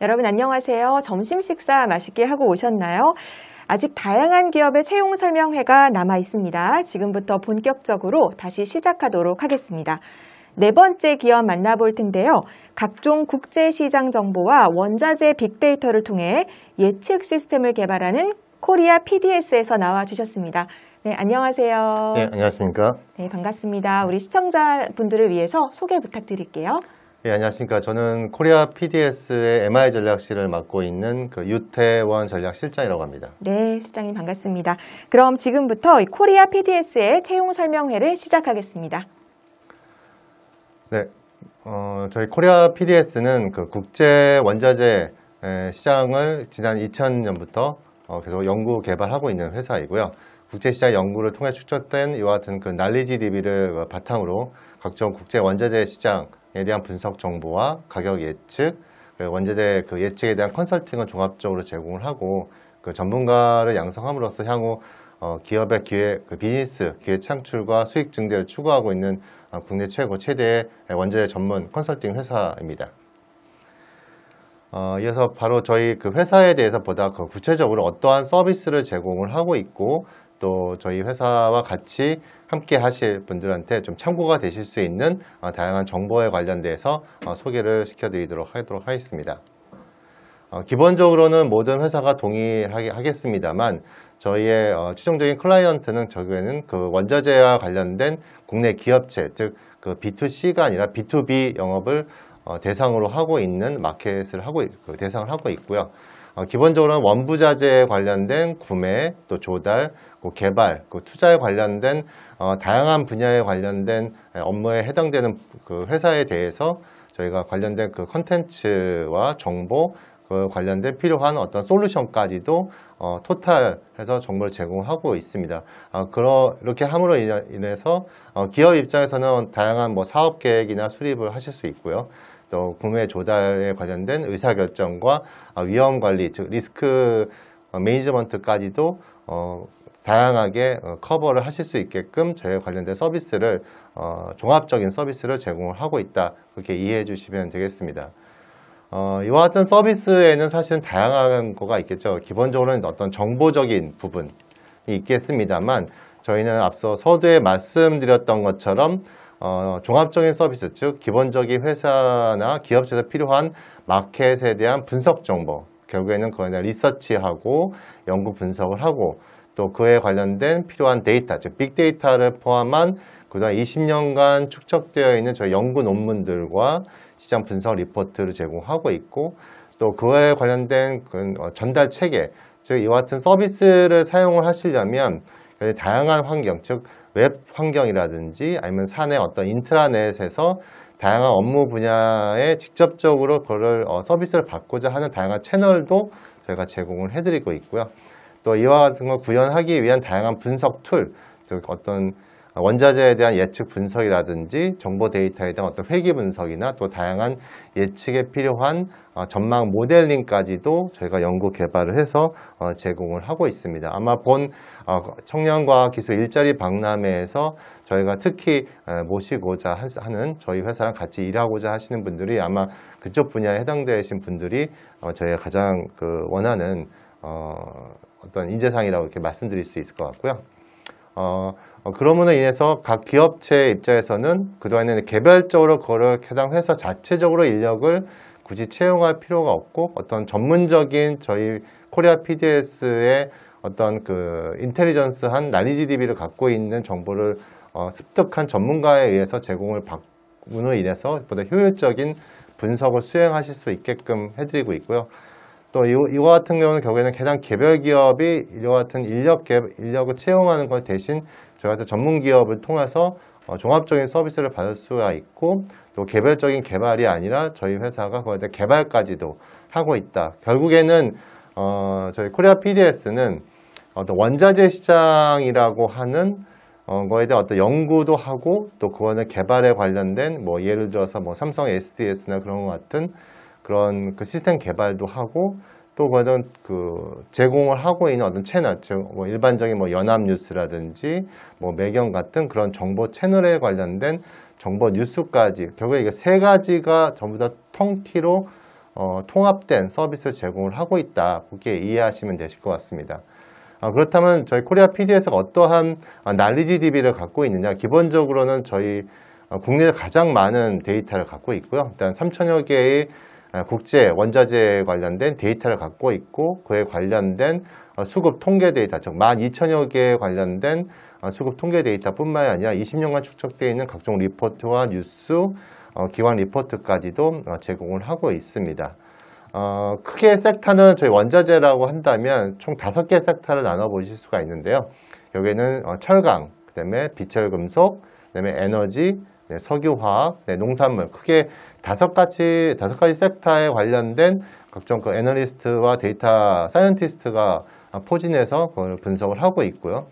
여러분 안녕하세요. 점심 식사 맛있게 하고 오셨나요? 아직 다양한 기업의 채용 설명회가 남아 있습니다. 지금부터 본격적으로 다시 시작하도록 하겠습니다. 네 번째 기업 만나볼 텐데요. 각종 국제시장 정보와 원자재 빅데이터를 통해 예측 시스템을 개발하는 코리아 PDS에서 나와주셨습니다. 네, 안녕하세요. 네, 안녕하십니까. 네, 반갑습니다. 우리 시청자분들을 위해서 소개 부탁드릴게요. 네, 안녕하십니까. 저는 코리아 PDS의 MI 전략실을 맡고 있는 유태원 전략실장이라고 합니다. 네, 실장님 반갑습니다. 그럼 지금부터 코리아 PDS의 채용 설명회를 시작하겠습니다. 네, 저희 코리아 PDS는 국제 원자재 시장을 지난 2000년부터 계속 연구 개발하고 있는 회사이고요. 국제시장 연구를 통해 축적된 이와 같은 날리지 DB를 바탕으로 각종 국제 원자재 시장에 대한 분석 정보와 가격 예측, 원자재 예측에 대한 컨설팅을 종합적으로 제공을 하고 전문가를 양성함으로써 향후 기업의 비즈니스 기회 창출과 수익 증대를 추구하고 있는 국내 최대의 원자재 전문 컨설팅 회사입니다. 이어서 바로 저희 회사에 대해서 보다 구체적으로 어떠한 서비스를 제공을 하고 있고 또 저희 회사와 같이 함께 하실 분들한테 좀 참고가 되실 수 있는 다양한 정보에 관련돼서 소개를 시켜드리도록 하겠습니다. 기본적으로는 모든 회사가 동의하겠습니다만 저희의 최종적인 클라이언트는 저희는 원자재와 관련된 국내 기업체, 즉 B2C가 아니라 B2B 영업을 대상으로 하고 있는 마켓을 대상을 하고 있고요. 기본적으로는 원부자재에 관련된 구매, 또 조달, 개발, 투자에 관련된 다양한 분야에 관련된 업무에 해당되는 회사에 대해서 저희가 관련된 컨텐츠와 정보, 관련된 필요한 어떤 솔루션까지도 토탈해서 정보를 제공하고 있습니다. 이렇게 함으로 인해서 기업 입장에서는 다양한 사업 계획이나 수립을 하실 수 있고요. 또 구매 조달에 관련된 의사결정과 위험 관리, 즉 리스크 매니지먼트까지도 다양하게 커버를 하실 수 있게끔 저희와 관련된 서비스를 종합적인 서비스를 제공을 하고 있다. 그렇게 이해해 주시면 되겠습니다. 이와 같은 서비스에는 사실은 다양한 거가 있겠죠. 기본적으로는 어떤 정보적인 부분이 있겠습니다만 저희는 앞서 서두에 말씀드렸던 것처럼 종합적인 서비스, 즉 기본적인 회사나 기업체에서 필요한 마켓에 대한 분석 정보, 결국에는 그거에 대한 리서치하고 연구 분석을 하고 또 그에 관련된 필요한 데이터, 즉 빅데이터를 포함한 그동안 20년간 축적되어 있는 저희 연구 논문들과 시장 분석 리포트를 제공하고 있고 또 그에 관련된 전달 체계, 즉 이와 같은 서비스를 사용을 하시려면 다양한 환경, 즉 웹 환경이라든지 아니면 사내 어떤 인트라넷에서 다양한 업무 분야에 직접적으로 그걸 서비스를 받고자 하는 다양한 채널도 저희가 제공을 해드리고 있고요. 또 이와 같은 걸 구현하기 위한 다양한 분석 툴, 즉 어떤 원자재에 대한 예측 분석이라든지 정보 데이터에 대한 어떤 회귀 분석이나 또 다양한 예측에 필요한 전망 모델링까지도 저희가 연구 개발을 해서 제공을 하고 있습니다. 아마 본 청년과학기술 일자리 박람회에서 저희가 특히 모시고자 하는 저희 회사랑 같이 일하고자 하시는 분들이 아마 그쪽 분야에 해당되신 분들이 저희가 가장 원하는 어떤 인재상이라고 이렇게 말씀드릴 수 있을 것 같고요. 그러므로 인해서 각 기업체 입장에서는 그동안에는 개별적으로 그거를 해당 회사 자체적으로 인력을 굳이 채용할 필요가 없고 어떤 전문적인 저희 코리아 PDS의 어떤 인텔리전스한 날리지 DB를 갖고 있는 정보를 습득한 전문가에 의해서 제공을 받음으로 인해서 보다 효율적인 분석을 수행하실 수 있게끔 해드리고 있고요. 또 이와 같은 경우는 결국에는 가장 개별 기업이 이와 같은 인력을 채용하는 것 대신 저희 같은 전문 기업을 통해서 종합적인 서비스를 받을 수가 있고 또 개별적인 개발이 아니라 저희 회사가 거기에 대한 개발까지도 하고 있다. 결국에는 저희 코리아 PDS는 어떤 원자재 시장이라고 하는 거에 대한 어떤 연구도 하고 또 그거는 개발에 관련된 예를 들어서 삼성 SDS나 그런 것 같은 그런 시스템 개발도 하고 또 그거는 제공을 하고 있는 어떤 채널, 즉 일반적인 연합뉴스라든지 매경 같은 그런 정보 채널에 관련된 정보 뉴스까지 결국에 이게 세 가지가 전부 다 통키로 통합된 서비스를 제공을 하고 있다. 그렇게 이해하시면 되실 것 같습니다. 그렇다면 저희 코리아 PDS가 어떠한 난리지 DB를 갖고 있느냐? 기본적으로는 저희 국내에 가장 많은 데이터를 갖고 있고요. 일단 3천여 개의 국제 원자재 관련된 데이터를 갖고 있고 그에 관련된 수급 통계 데이터, 즉 12,000여 개에 관련된 수급 통계 데이터뿐만이 아니라 20년간 축적되어 있는 각종 리포트와 뉴스, 기관 리포트까지도 제공을 하고 있습니다. 크게 섹터는 저희 원자재라고 한다면 총 5개 섹터를 나눠보실 수가 있는데요. 여기에는 철강, 그 다음에 비철금속, 그 다음에 에너지, 네, 석유화학, 네, 농산물, 크게 5가지 섹터에 관련된 각종 그 애널리스트와 데이터 사이언티스트가 포진해서 그걸 분석을 하고 있고요.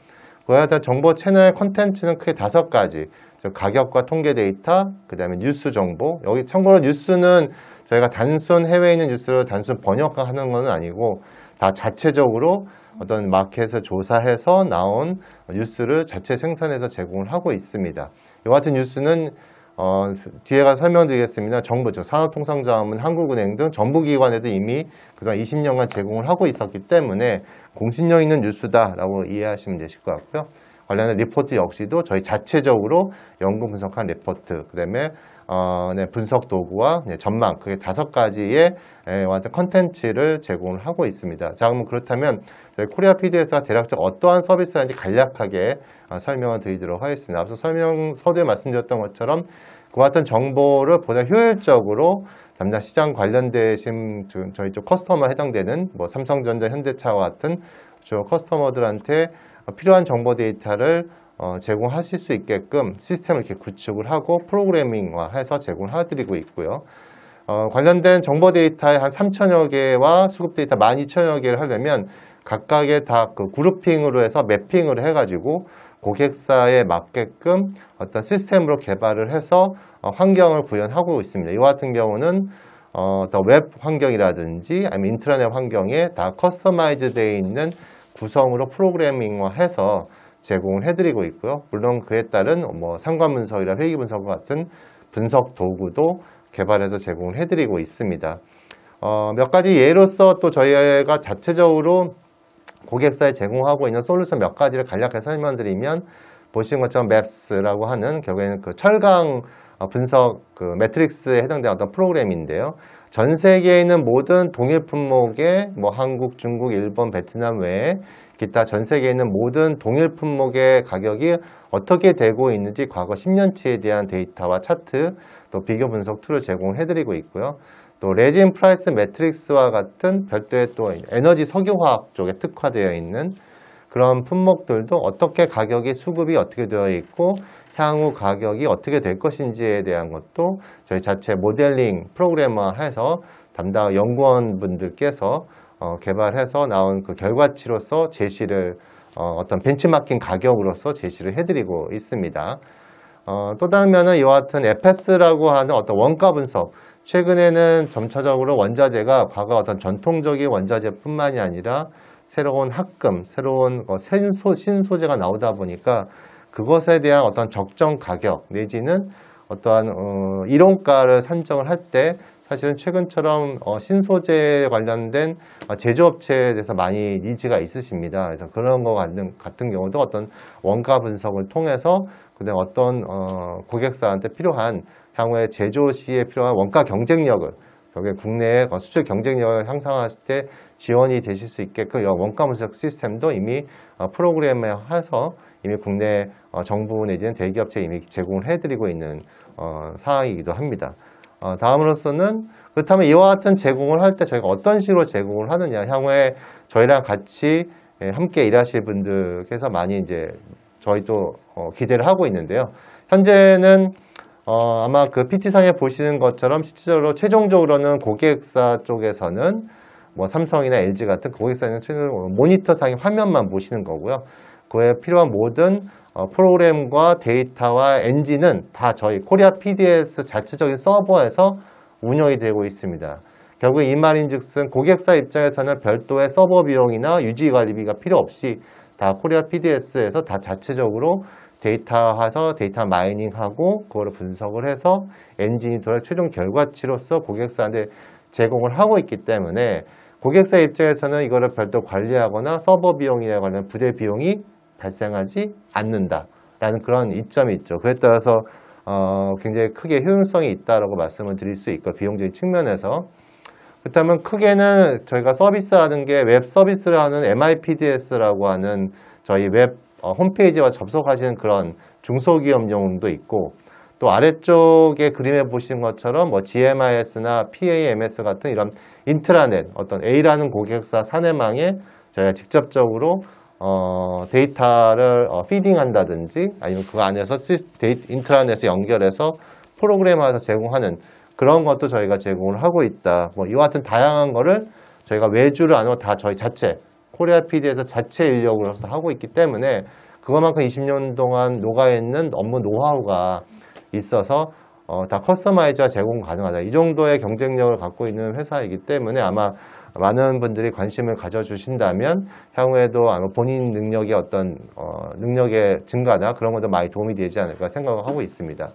그에 따라 정보 채널 콘텐츠는 크게 5가지, 즉 가격과 통계 데이터, 그 다음에 뉴스 정보. 여기 참고로 뉴스는 저희가 단순 해외에 있는 뉴스를 단순 번역하는 건 아니고 다 자체적으로 어떤 마켓을 조사해서 나온 뉴스를 자체 생산해서 제공을 하고 있습니다. 이 같은 뉴스는 뒤에 가서 설명드리겠습니다. 정부, 즉 산업통상자원문, 한국은행 등 정부기관에도 이미 그동안 20년간 제공을 하고 있었기 때문에 공신력 있는 뉴스다라고 이해하시면 되실 것 같고요. 관련된 리포트 역시도 저희 자체적으로 연구 분석한 리포트, 그 다음에 분석 도구와 전망, 그게 5가지의 컨텐츠를 제공을 하고 있습니다. 자, 그럼 그렇다면 저희 코리아 PDS가 대략적으로 어떠한 서비스인지 간략하게 설명을 드리도록 하겠습니다. 앞서 서두에 말씀드렸던 것처럼 그 같은 정보를 보다 효율적으로 담당 시장 관련되신 저희 쪽 커스터머에 해당되는 뭐 삼성전자, 현대차와 같은 커스터머들한테 필요한 정보 데이터를 제공하실 수 있게끔 시스템을 이렇게 구축을 하고 프로그래밍화해서 제공을 해드리고 있고요. 관련된 정보 데이터의 한 3천여 개와 수급 데이터 12,000여 개를 하려면 각각의 다 그 그룹핑으로 해서 매핑을 해가지고 고객사에 맞게끔 어떤 시스템으로 개발을 해서 환경을 구현하고 있습니다. 이와 같은 경우는 더 웹 환경이라든지 아니면 인트라넷 환경에 다 커스터마이즈 되어 있는 구성으로 프로그래밍화해서 제공을 해드리고 있고요. 물론 그에 따른 뭐 상관 분석이나 회계 분석 같은 분석 도구도 개발해서 제공을 해드리고 있습니다. 몇 가지 예로서 또 저희가 자체적으로 고객사에 제공하고 있는 솔루션 몇 가지를 간략하게 설명드리면 보시는 것처럼 맵스라고 하는 결국에는 그 철강 분석 그 매트릭스에 해당되는 어떤 프로그램인데요. 전 세계에 있는 모든 동일 품목의 뭐 한국, 중국, 일본, 베트남 외에 기타 전 세계에 있는 모든 동일 품목의 가격이 어떻게 되고 있는지 과거 10년치에 대한 데이터와 차트 또 비교 분석 툴을 제공을 해드리고 있고요. 또 레진 프라이스 매트릭스와 같은 별도의 또 에너지 석유화학 쪽에 특화되어 있는 그런 품목들도 어떻게 가격이 수급이 어떻게 되어 있고 향후 가격이 어떻게 될 것인지에 대한 것도 저희 자체 모델링 프로그래머해서 담당 연구원분들께서 개발해서 나온 그 결과치로서 제시를 어떤 벤치마킹 가격으로서 제시를 해드리고 있습니다. 또 다른 면은 이와 같은 FS라고 하는 어떤 원가 분석, 최근에는 점차적으로 원자재가 과거 어떤 전통적인 원자재뿐만이 아니라 새로운 합금, 새로운 신소재가 나오다 보니까 그것에 대한 어떤 적정 가격 내지는 어떠한 이론가를 산정을 할 때 사실은 최근처럼 신소재 관련된 제조업체에 대해서 많이 니즈가 있으십니다. 그래서 그런 거 같은 경우도 어떤 원가 분석을 통해서 그다음 어떤 고객사한테 필요한 향후에 제조 시에 필요한 원가 경쟁력을 여기 국내의 수출 경쟁력을 향상하실 때 지원이 되실 수 있게끔 원가 분석 시스템도 이미 프로그램에 해서 이미 국내 정부 내지는 대기업체에 이미 제공을 해드리고 있는 상황이기도 합니다. 다음으로서는 그렇다면 이와 같은 제공을 할 때 저희가 어떤 식으로 제공을 하느냐, 향후에 저희랑 같이 함께 일하실 분들께서 많이 이제 저희도 기대를 하고 있는데요. 현재는 아마 그 PT상에 보시는 것처럼 실질적으로 최종적으로는 고객사 쪽에서는 뭐 삼성이나 LG 같은 고객사는 최종적으로 모니터상의 화면만 보시는 거고요. 그에 필요한 모든 프로그램과 데이터와 엔진은 다 저희 코리아 PDS 자체적인 서버에서 운영이 되고 있습니다. 결국 이 말인즉슨 고객사 입장에서는 별도의 서버 비용이나 유지 관리비가 필요 없이 다 코리아 PDS에서 다 자체적으로 데이터화해서 데이터 마이닝하고 그거를 분석을 해서 엔진이 돌아 최종 결과치로서 고객사한테 제공을 하고 있기 때문에 고객사 입장에서는 이거를 별도 관리하거나 서버 비용이나 관련 부대 비용이 발생하지 않는다라는 그런 이점이 있죠. 그에 따라서 굉장히 크게 효용성이 있다라고 말씀을 드릴 수 있고 비용적인 측면에서 그렇다면 크게는 저희가 서비스하는 게 웹 서비스를 하는 MIPDS라고 하는 저희 웹 홈페이지와 접속하시는 그런 중소기업용도 있고 또 아래쪽에 그림에 보시는 것처럼 뭐 GMIS나 PAMS 같은 이런 인트라넷 어떤 A라는 고객사 사내망에 저희가 직접적으로 데이터를 피딩한다든지 아니면 그 안에서 인트라넷에 연결해서 프로그램화해서 제공하는 그런 것도 저희가 제공을 하고 있다. 뭐 이와 같은 다양한 거를 저희가 외주를 안 하고 다 저희 자체 코리아 PD에서 자체 인력으로서 하고 있기 때문에 그것만큼 20년 동안 녹아있는 업무 노하우가 있어서 다 커스터마이즈가 제공 가능하다. 이 정도의 경쟁력을 갖고 있는 회사이기 때문에 아마 많은 분들이 관심을 가져주신다면 향후에도 아마 본인 능력의 어떤 능력의 증가나 그런 것도 많이 도움이 되지 않을까 생각을 하고 있습니다.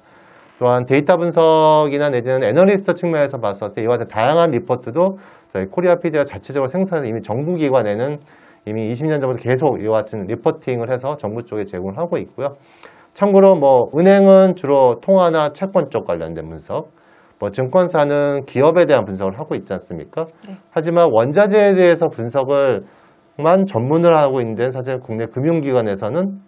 또한 데이터 분석이나 내지는 애널리스트 측면에서 봤을 때 이와 같은 다양한 리포트도 저희 코리아 PD가 자체적으로 생산해서 이미 정부기관에는 이미 20년 전부터 계속 이와 같은 리포팅을 해서 정부 쪽에 제공을 하고 있고요. 참고로 뭐 은행은 주로 통화나 채권 쪽 관련된 분석, 뭐 증권사는 기업에 대한 분석을 하고 있지 않습니까? 네. 하지만 원자재에 대해서 분석을만 전문을 하고 있는 데는 사실 국내 금융기관에서는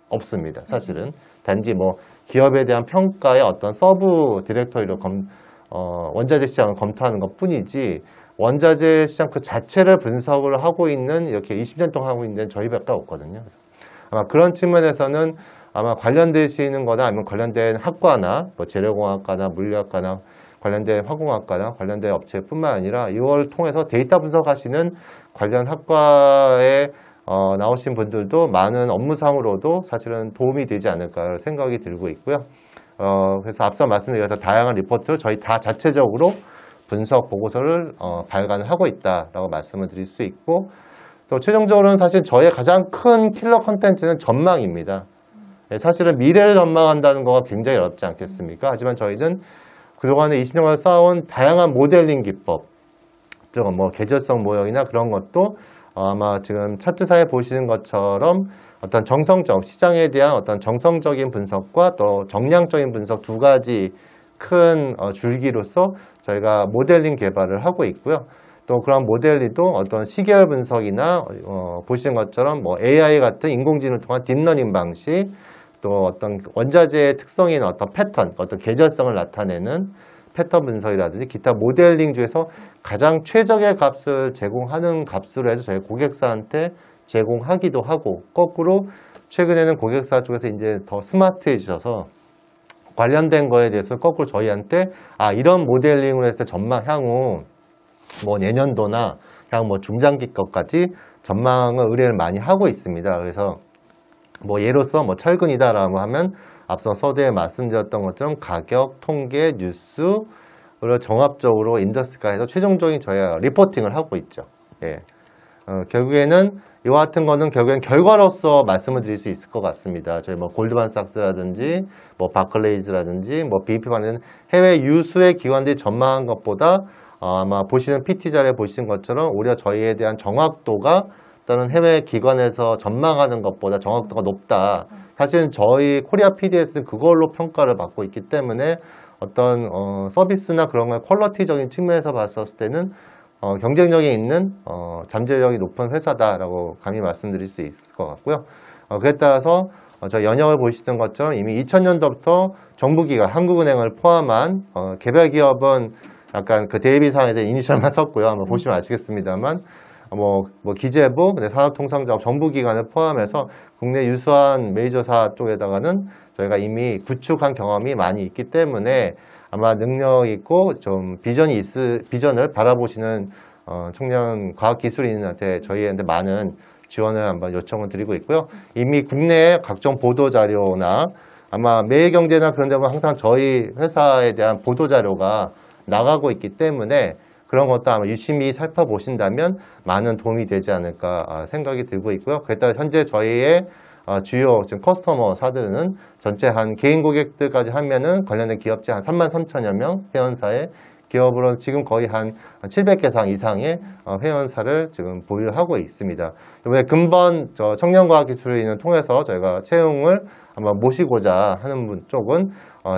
없습니다. 사실은 단지 뭐 기업에 대한 평가의 어떤 서브 디렉터리로 원자재 시장을 검토하는 것 뿐이지 원자재 시장 그 자체를 분석을 하고 있는 이렇게 20년 동안 하고 있는 저희밖에 없거든요. 그래서 아마 그런 측면에서는 아마 관련되시는 거나 아니면 관련된 학과나 뭐 재료공학과나 물리학과나 관련된 화공학과나 관련된 업체뿐만 아니라 이걸 통해서 데이터 분석하시는 관련 학과에 나오신 분들도 많은 업무상으로도 사실은 도움이 되지 않을까 생각이 들고 있고요. 그래서 앞서 말씀드린 다양한 리포트를 저희 다 자체적으로 분석 보고서를 발간을 하고 있다라고 말씀을 드릴 수 있고 또 최종적으로는 사실 저의 가장 큰 킬러 컨텐츠는 전망입니다. 사실은 미래를 전망한다는 거가 굉장히 어렵지 않겠습니까? 하지만 저희는 그동안에 20년간 쌓아온 다양한 모델링 기법, 뭐 계절성 모형이나 그런 것도 아마 지금 차트상에 보시는 것처럼 어떤 정성적, 시장에 대한 어떤 정성적인 분석과 또 정량적인 분석 두 가지 큰 줄기로서 저희가 모델링 개발을 하고 있고요. 또 그런 모델링도 어떤 시계열 분석이나 보시는 것처럼 뭐 AI 같은 인공지능을 통한 딥러닝 방식 또 어떤 원자재의 특성인 어떤 패턴, 어떤 계절성을 나타내는 패턴 분석이라든지 기타 모델링 중에서 가장 최적의 값을 제공하는 값으로 해서 저희 고객사한테 제공하기도 하고 거꾸로 최근에는 고객사 쪽에서 이제 더 스마트해지셔서 관련된 거에 대해서 거꾸로 저희한테 이런 모델링을 했을 때 전망 향후 뭐 내년도나 향후 뭐 중장기 것까지 전망을 의뢰를 많이 하고 있습니다. 그래서 뭐 예로서 뭐 철근이다라고 하면 앞서 서두에 말씀드렸던 것처럼 가격, 통계, 뉴스를 종합적으로 인더스트리까지 해서 최종적인 저희가 리포팅을 하고 있죠. 예. 결국에는 이와 같은 거는 결국엔 결과로서 말씀을 드릴 수 있을 것 같습니다. 저희 뭐 골드만삭스라든지 뭐 바클레이즈라든지 뭐 BNP 관련 해외 유수의 기관들이 전망한 것보다 아마 보시는 PT 자료에 보시는 것처럼 오히려 저희에 대한 정확도가 또는 해외 기관에서 전망하는 것보다 정확도가 높다. 사실은 저희 코리아 PDS는 그걸로 평가를 받고 있기 때문에 어떤 서비스나 그런 걸 퀄리티적인 측면에서 봤을 때는 경쟁력이 있는 잠재력이 높은 회사다라고 감히 말씀드릴 수 있을 것 같고요. 그에 따라서 저 연역을 보시던 것처럼 이미 2000년도부터 정부기관, 한국은행을 포함한 개별 기업은 약간 그 대비상에 이니셜만 썼고요. 한번 보시면 아시겠습니다만 뭐 기재부, 산업통상자업, 정부기관을 포함해서 국내 유수한 메이저사 쪽에다가는 저희가 이미 구축한 경험이 많이 있기 때문에 아마 능력 있고 좀 비전을 바라보시는 청년 과학기술인한테 저희한테 많은 지원을 한번 요청을 드리고 있고요. 이미 국내 각종 보도자료나 아마 매일경제나 그런 데 보면 항상 저희 회사에 대한 보도자료가 나가고 있기 때문에 그런 것도 아마 유심히 살펴보신다면 많은 도움이 되지 않을까 생각이 들고 있고요. 그에 따라 현재 저희의 주요 지금 커스터머사들은 전체 한 개인 고객들까지 하면은 관련된 기업체 한 33,000여 명 회원사의 기업으로는 지금 거의 한 700개 이상의 회원사를 지금 보유하고 있습니다. 이번에 근본 청년과학기술인을 통해서 저희가 채용을 한번 모시고자 하는 분 쪽은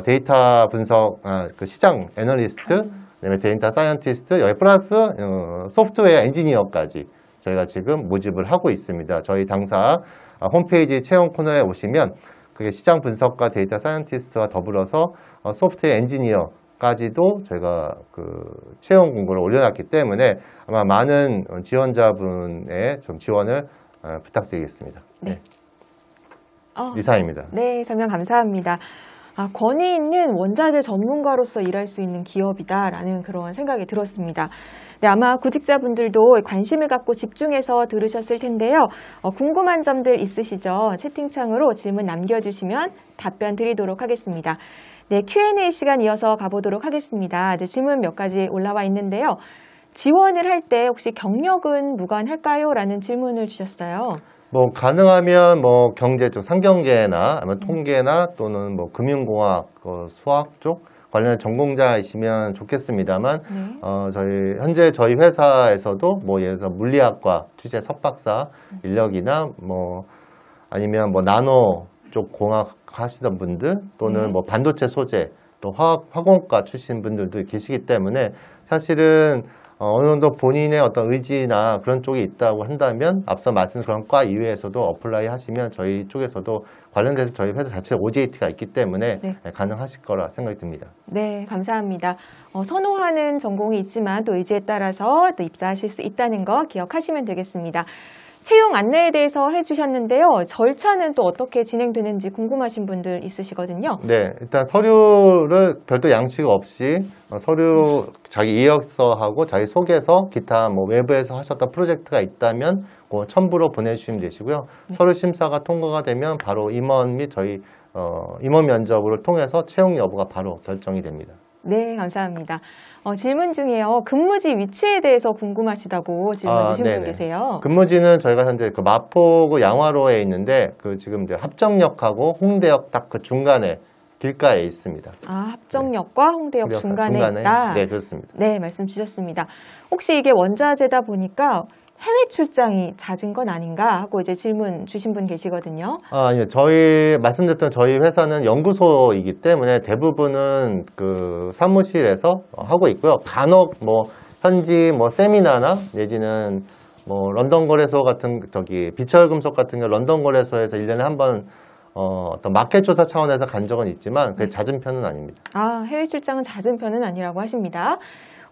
데이터 분석, 그 시장 애널리스트, 그다음에 데이터 사이언티스트, 여기 플러스 소프트웨어 엔지니어까지 저희가 지금 모집을 하고 있습니다. 저희 당사 홈페이지 채용 코너에 오시면 그게 시장 분석과 데이터 사이언티스트와 더불어서 소프트웨어 엔지니어까지도 저희가 그 채용 공고를 올려놨기 때문에 아마 많은 지원자분의 좀 지원을 부탁드리겠습니다. 네. 이상입니다. 네, 설명 감사합니다. 권위 있는 원자재 전문가로서 일할 수 있는 기업이다라는 그런 생각이 들었습니다. 네, 아마 구직자분들도 관심을 갖고 집중해서 들으셨을 텐데요. 궁금한 점들 있으시죠? 채팅창으로 질문 남겨주시면 답변 드리도록 하겠습니다. 네, Q&A 시간 이어서 가보도록 하겠습니다. 이제 질문 몇 가지 올라와 있는데요. 지원을 할 때 혹시 경력은 무관할까요? 라는 질문을 주셨어요. 뭐 가능하면 뭐 경제 쪽, 상경계나 아니면 통계나 또는 뭐 금융공학, 수학 쪽 관련 전공자이시면 좋겠습니다만, 현재 저희 회사에서도 뭐 예를 들어 물리학과 취재 석박사 인력이나 뭐 아니면 뭐 나노 쪽 공학 하시던 분들 또는 뭐 반도체 소재 또 화공과 출신 분들도 계시기 때문에 사실은 어느 정도 본인의 어떤 의지나 그런 쪽이 있다고 한다면 앞서 말씀드린 그런 과 이외에서도 어플라이 하시면 저희 쪽에서도 관련돼서 저희 회사 자체 OJT가 있기 때문에 가능하실 거라 생각이 듭니다. 네, 감사합니다. 선호하는 전공이 있지만 또 의지에 따라서 또 입사하실 수 있다는 거 기억하시면 되겠습니다. 채용 안내에 대해서 해주셨는데요. 절차는 또 어떻게 진행되는지 궁금하신 분들 있으시거든요. 네, 일단 서류를 별도 양식 없이 서류 자기 이력서하고 자기 소개서, 기타 뭐 외부에서 하셨던 프로젝트가 있다면 그 첨부로 보내주시면 되시고요. 서류 심사가 통과가 되면 바로 임원 및 저희 임원 면접을 통해서 채용 여부가 바로 결정이 됩니다. 네, 감사합니다. 질문 중에요. 근무지 위치에 대해서 궁금하시다고 질문 주신 분 계세요. 근무지는 저희가 현재 그 마포구 양화로에 있는데 그 지금 이제 합정역하고 홍대역 딱 그 중간에 길가에 있습니다. 합정역과 홍대역 중간에 있다. 네, 그렇습니다. 네, 말씀 주셨습니다. 혹시 이게 원자재다 보니까 해외 출장이 잦은 건 아닌가 하고 이제 질문 주신 분 계시거든요. 아니요. 저희 말씀드렸던 저희 회사는 연구소이기 때문에 대부분은 그 사무실에서 하고 있고요. 간혹 뭐 현지 뭐 세미나나 내지는 뭐 런던 거래소 같은 비철 금속 같은 경우 런던 거래소에서 1년에 한 번 어떤 마켓 조사 차원에서 간 적은 있지만 그게 잦은 편은 아닙니다. 해외 출장은 잦은 편은 아니라고 하십니다.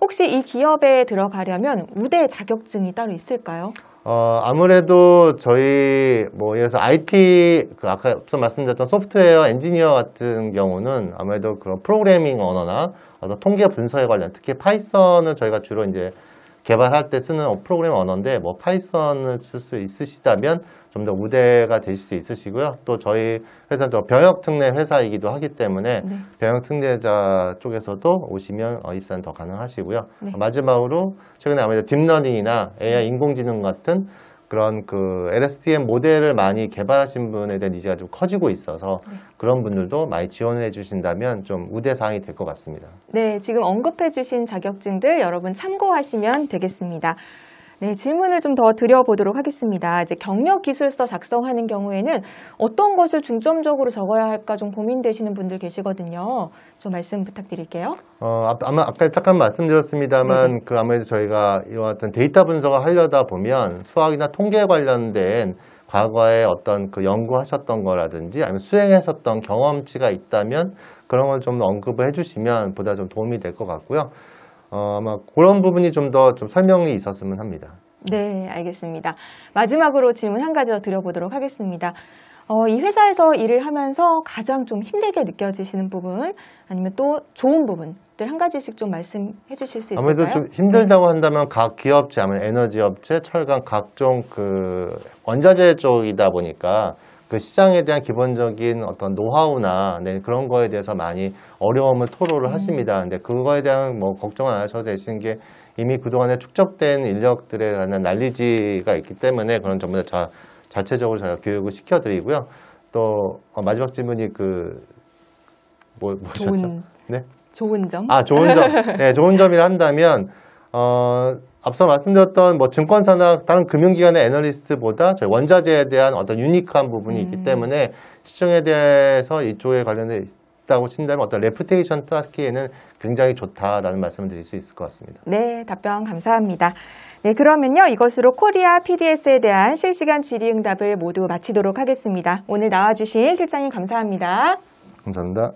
혹시 이 기업에 들어가려면 우대 자격증이 따로 있을까요? 아무래도 저희 뭐 예를 들어서 IT 아까 앞서 말씀드렸던 소프트웨어 엔지니어 같은 경우는 아무래도 그런 프로그래밍 언어나 어떤 통계 분석에 관련 특히 파이썬을 저희가 주로 이제 개발할 때 쓰는 프로그래밍 언어인데 뭐 파이썬을 쓸 수 있으시다면 좀 더 우대가 되실 수 있으시고요. 또 저희 회사는 또 병역 특례 회사이기도 하기 때문에 병역 특례자 쪽에서도 오시면 입사는 더 가능하시고요. 마지막으로 최근에 아무래도 딥러닝이나 AI 인공지능 같은 그런 그 LSTM 모델을 많이 개발하신 분에 대한 니즈가 좀 커지고 있어서 그런 분들도 많이 지원을 해주신다면 좀 우대 사항이 될 것 같습니다. 네, 지금 언급해주신 자격증들 여러분 참고하시면 되겠습니다. 네, 질문을 좀 더 드려보도록 하겠습니다. 이제 경력 기술서 작성하는 경우에는 어떤 것을 중점적으로 적어야 할까 좀 고민되시는 분들 계시거든요. 좀 말씀 부탁드릴게요. 아마 아까 잠깐 말씀드렸습니다만 그 아무래도 저희가 이와 같은 데이터 분석을 하려다 보면 수학이나 통계에 관련된 과거에 어떤 그 연구하셨던 거라든지 아니면 수행하셨던 경험치가 있다면 그런 걸 좀 언급을 해주시면 보다 좀 도움이 될 것 같고요. 아마 그런 부분이 좀 더 좀 설명이 있었으면 합니다. 네, 알겠습니다. 마지막으로 질문 한 가지 더 드려보도록 하겠습니다. 이 회사에서 일을 하면서 가장 좀 힘들게 느껴지시는 부분 아니면 또 좋은 부분들 한 가지씩 좀 말씀해 주실 수 있을까요? 아무래도 좀 힘들다고 한다면 각 기업체, 아니면 에너지 업체, 철강 각종 그 원자재 쪽이다 보니까 그 시장에 대한 기본적인 어떤 노하우나 그런 거에 대해서 많이 어려움을 토로를 하십니다. 근데 그거에 대한 뭐 걱정은 안 하셔도 되시는 게 이미 그동안에 축적된 인력들에 관한 난리지가 있기 때문에 그런 전부 다 자체적으로 저희가 교육을 시켜드리고요. 또 마지막 질문이 뭐셨죠? 좋은 네? 좋은 점. 좋은 점. 네, 좋은 점이라 한다면, 앞서 말씀드렸던 뭐 증권사나 다른 금융기관의 애널리스트보다 저희 원자재에 대한 어떤 유니크한 부분이 있기 때문에 시중에 대해서 이쪽에 관련돼 있다고 친다면 어떤 레퓨테이션 쌓기에는 굉장히 좋다라는 말씀을 드릴 수 있을 것 같습니다. 네, 답변 감사합니다. 네, 그러면요. 이것으로 코리아 PDS에 대한 실시간 질의응답을 모두 마치도록 하겠습니다. 오늘 나와주신 실장님 감사합니다. 감사합니다.